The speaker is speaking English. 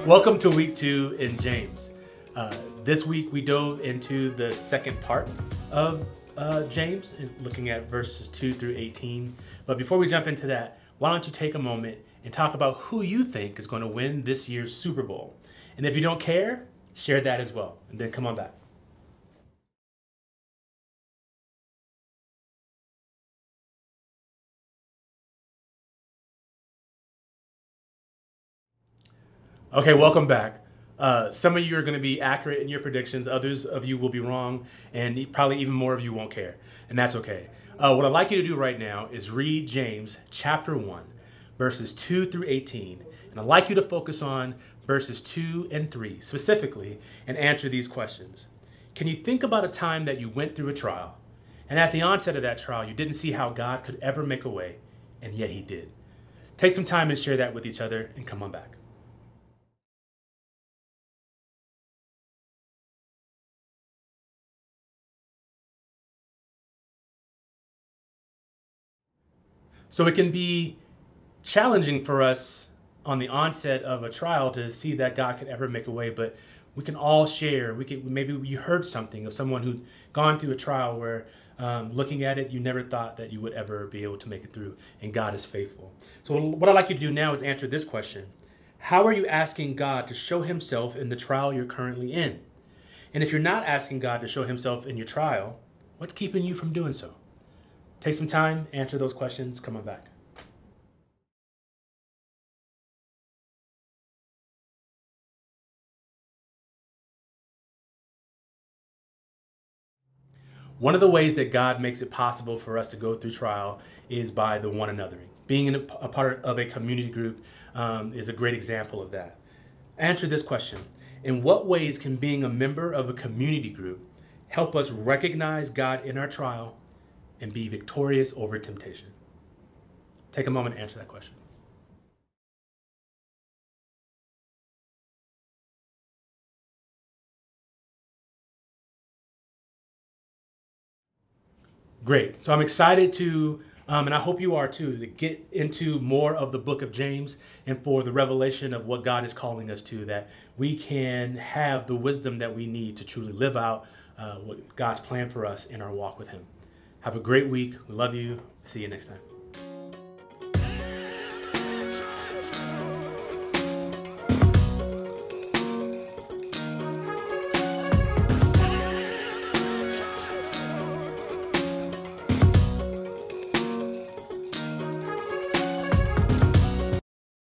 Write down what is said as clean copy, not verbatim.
Welcome to week 2 in James. This week we dove into the second part of James, looking at verses 2 through 18. But before we jump into that, why don't you take a moment and talk about who you think is going to win this year's Super Bowl. And if you don't care, share that as well. And then come on back. Okay, welcome back. Some of you are going to be accurate in your predictions. Others of you will be wrong, and probably even more of you won't care. And that's okay. What I'd like you to do right now is read James chapter 1, verses 2 through 18. And I'd like you to focus on verses 2 and 3 specifically and answer these questions. Can you think about a time that you went through a trial, and at the onset of that trial, you didn't see how God could ever make a way, and yet he did? Take some time and share that with each other, and come on back. So it can be challenging for us on the onset of a trial to see that God could ever make a way, but we can all share. Maybe you heard something of someone who'd gone through a trial where looking at it, you never thought that you would ever be able to make it through, and God is faithful. So what I'd like you to do now is answer this question. How are you asking God to show himself in the trial you're currently in? And if you're not asking God to show himself in your trial, what's keeping you from doing so? Take some time, answer those questions, come on back. One of the ways that God makes it possible for us to go through trial is by the one anothering. Being a part of a community group is a great example of that. Answer this question. In what ways can being a member of a community group help us recognize God in our trial and be victorious over temptation? Take a moment to answer that question. Great. So I'm excited to, and I hope you are too, to get into more of the book of James and for the revelation of what God is calling us to, that we can have the wisdom that we need to truly live out what God's plan for us in our walk with him. Have a great week. We love you. See you next time.